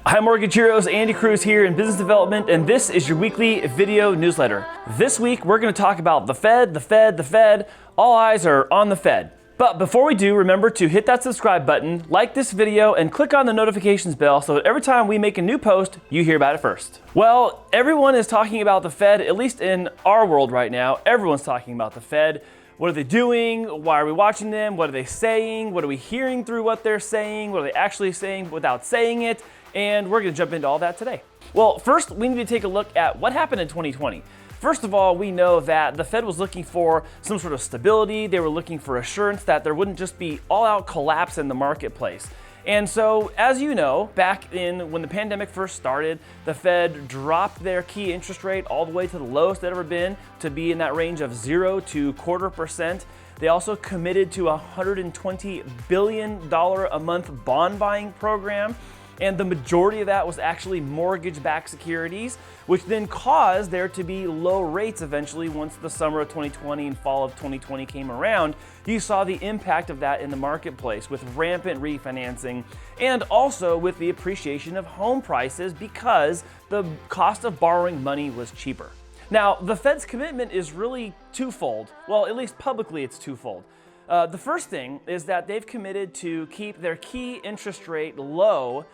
Hi Mortgage Heroes, Andy Cruz here in Business Development, and this is your weekly video newsletter. This week we're going to talk about the Fed. All eyes are on the Fed. But before we do, remember to hit that subscribe button, like this video, and click on the notifications bell so that every time we make a new post, you hear about it first. Well, everyone is talking about the Fed, at least in our world right now. Everyone's talking about the Fed. What are they doing? Why are we watching them? What are they saying? What are we hearing through what they're saying? What are they actually saying without saying it? And we're going to jump into all that today. Well, first, we need to take a look at what happened in 2020. First of all, we know that the Fed was looking for some sort of stability. They were looking for assurance that there wouldn't just be all-out collapse in the marketplace. And so, as you know, back in when the pandemic first started, the Fed dropped their key interest rate all the way to the lowest it ever been, to be in that range of 0 to 0.25%. They also committed to a $120 billion a month bond buying program. And the majority of that was actually mortgage-backed securities, which then caused there to be low rates eventually once the summer of 2020 and fall of 2020 came around. You saw the impact of that in the marketplace with rampant refinancing and also with the appreciation of home prices because the cost of borrowing money was cheaper. Now, the Fed's commitment is really twofold. Well, at least publicly it's twofold. The first thing is that they've committed to keep their key interest rate low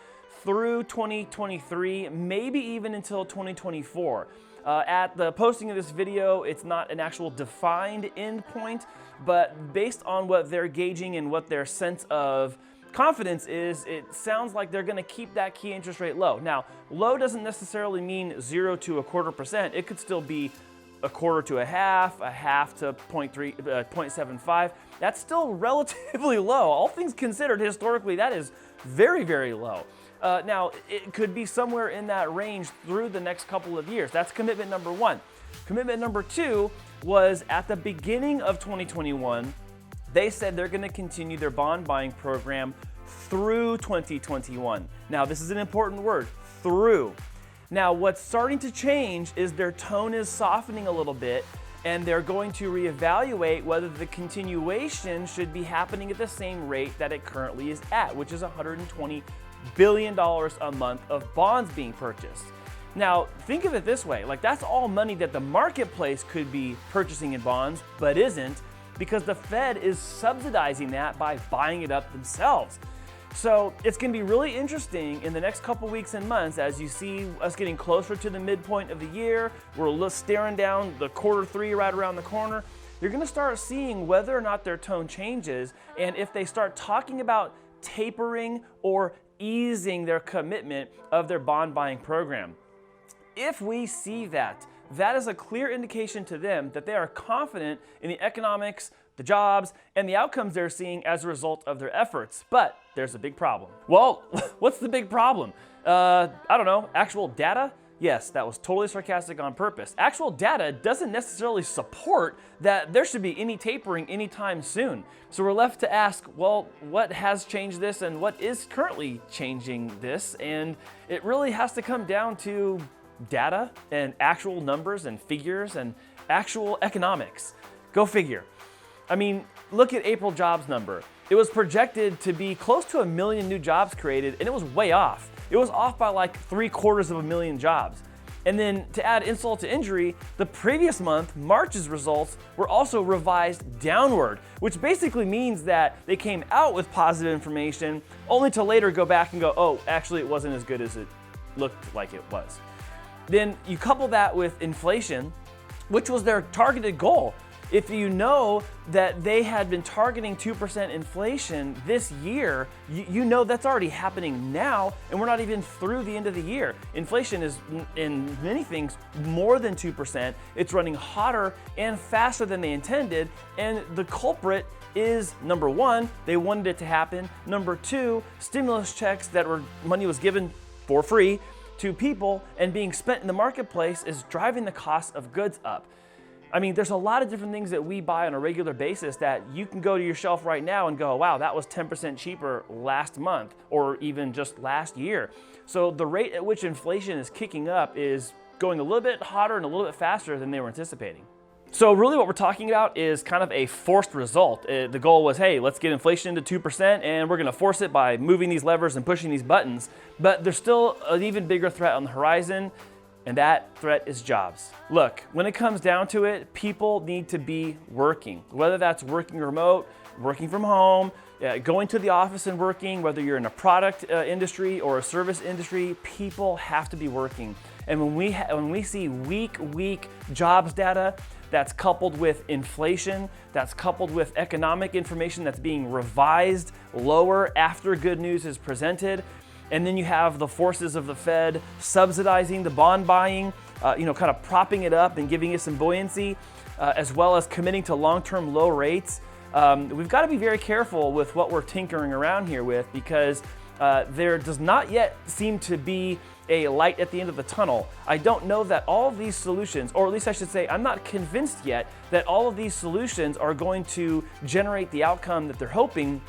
through 2023, maybe even until 2024. At the posting of this video, it's not an actual defined endpoint, but based on what they're gauging and what their sense of confidence is, it sounds like they're going to keep that key interest rate low. Now, low doesn't necessarily mean 0 to 0.25%. It could still be 1/4 to 1/2 to 0.75. That's still relatively low. All things considered, historically, that is very, very low. Now, it could be somewhere in that range through the next couple of years. That's commitment number one. Commitment number two was at the beginning of 2021, they said they're going to continue their bond buying program through 2021. Now, this is an important word, through. Now, what's starting to change is their tone is softening a little bit, and they're going to reevaluate whether the continuation should be happening at the same rate that it currently is at, which is $120 billion a month of bonds being purchased. Now, think of it this way, like that's all money that the marketplace could be purchasing in bonds, but isn't, because the Fed is subsidizing that by buying it up themselves. So it's going to be really interesting in the next couple weeks and months as you see us getting closer to the midpoint of the year. We're staring down the Q3 right around the corner. You're going to start seeing whether or not their tone changes, and if they start talking about tapering or easing their commitment of their bond buying program. If we see that, that is a clear indication to them that they are confident in the economics, the jobs, and the outcomes they're seeing as a result of their efforts. But there's a big problem. Well, what's the big problem? I don't know, actual data? Yes, that was totally sarcastic on purpose. Actual data doesn't necessarily support that there should be any tapering anytime soon. So we're left to ask, well, what has changed this and what is currently changing this? And it really has to come down to data and actual numbers and figures and actual economics. Go figure. I mean, look at April jobs number. It was projected to be close to 1 million new jobs created, and it was way off. It was off by like 750,000 jobs. And then to add insult to injury, the previous month, March's results were also revised downward, which basically means that they came out with positive information only to later go back and go, oh, actually it wasn't as good as it looked like it was. Then you couple that with inflation, which was their targeted goal. If you know that they had been targeting 2% inflation this year, you know that's already happening now, and we're not even through the end of the year. Inflation is, in many things, more than 2%. It's running hotter and faster than they intended, and the culprit is, number one, they wanted it to happen. Number two, stimulus checks that money was given for free to people and being spent in the marketplace is driving the cost of goods up. I mean, there's a lot of different things that we buy on a regular basis that you can go to your shelf right now and go, wow, that was 10% cheaper last month or even just last year. So the rate at which inflation is kicking up is going a little bit hotter and a little bit faster than they were anticipating. So really what we're talking about is kind of a forced result. The goal was, hey, let's get inflation into 2% and we're gonna force it by moving these levers and pushing these buttons. But there's still an even bigger threat on the horizon, and that threat is jobs. Look, when it comes down to it, people need to be working, whether that's working remote, working from home, going to the office and working, whether you're in a product industry or a service industry, people have to be working. And when we see weak jobs data that's coupled with inflation, that's coupled with economic information that's being revised lower after good news is presented, and then you have the forces of the Fed subsidizing the bond buying, kind of propping it up and giving it some buoyancy, as well as committing to long-term low rates. We've got to be very careful with what we're tinkering around here with, because there does not yet seem to be a light at the end of the tunnel. I don't know that all of these solutions, or at least I should say, I'm not convinced yet that all of these solutions are going to generate the outcome that they're hoping,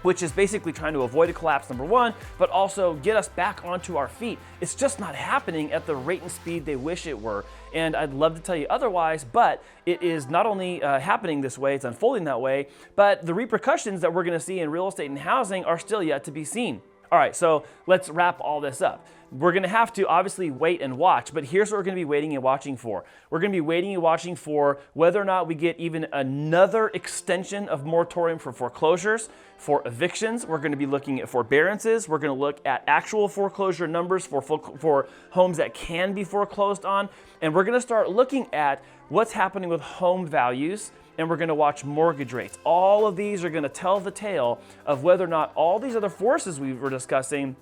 which is basically trying to avoid a collapse, number one, but also get us back onto our feet. It's just not happening at the rate and speed they wish it were. And I'd love to tell you otherwise, but it is not only happening this way, it's unfolding that way, but the repercussions that we're gonna see in real estate and housing are still yet to be seen. All right, so let's wrap all this up. We're gonna have to obviously wait and watch, but here's what we're gonna be waiting and watching for. We're gonna be waiting and watching for whether or not we get even another extension of moratorium for foreclosures, for evictions. We're gonna be looking at forbearances. We're gonna look at actual foreclosure numbers for homes that can be foreclosed on. And we're gonna start looking at what's happening with home values, and we're gonna watch mortgage rates. All of these are gonna tell the tale of whether or not all these other forces we were discussing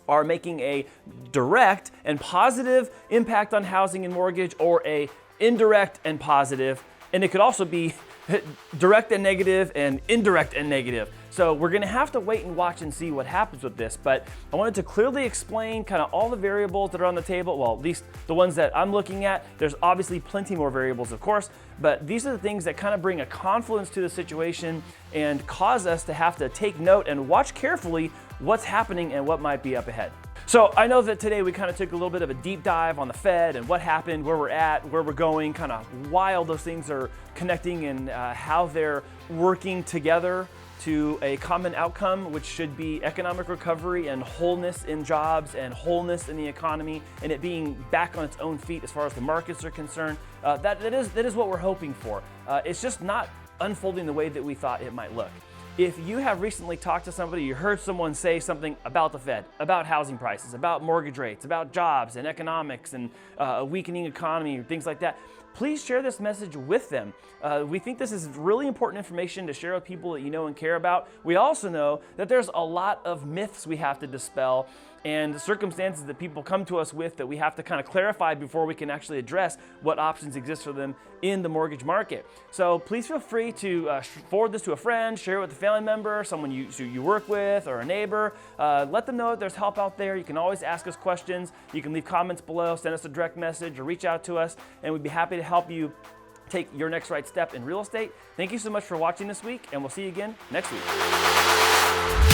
are making a direct and positive impact on housing and mortgage, or a indirect and positive. And it could also be direct and negative and indirect and negative. So we're gonna have to wait and watch and see what happens with this. But I wanted to clearly explain kind of all the variables that are on the table. Well, at least the ones that I'm looking at. There's obviously plenty more variables, of course, but these are the things that kind of bring a confluence to the situation and cause us to have to take note and watch carefully what's happening and what might be up ahead. So I know that today we kind of took a little bit of a deep dive on the Fed and what happened, where we're at, where we're going, kind of why all those things are connecting, and how they're working together to a common outcome, which should be economic recovery and wholeness in jobs and wholeness in the economy, and it being back on its own feet as far as the markets are concerned. That is what we're hoping for. It's just not unfolding the way that we thought it might look. If you have recently talked to somebody, you heard someone say something about the Fed, about housing prices, about mortgage rates, about jobs and economics and a weakening economy, things like that, please share this message with them. We think this is really important information to share with people that you know and care about. We also know that there's a lot of myths we have to dispel and circumstances that people come to us with that we have to kind of clarify before we can actually address what options exist for them in the mortgage market. So please feel free to forward this to a friend, share it with a family member, someone you work with, or a neighbor. Let them know that there's help out there. You can always ask us questions. You can leave comments below, send us a direct message, or reach out to us, and we'd be happy to help you take your next right step in real estate. Thank you so much for watching this week, and we'll see you again next week.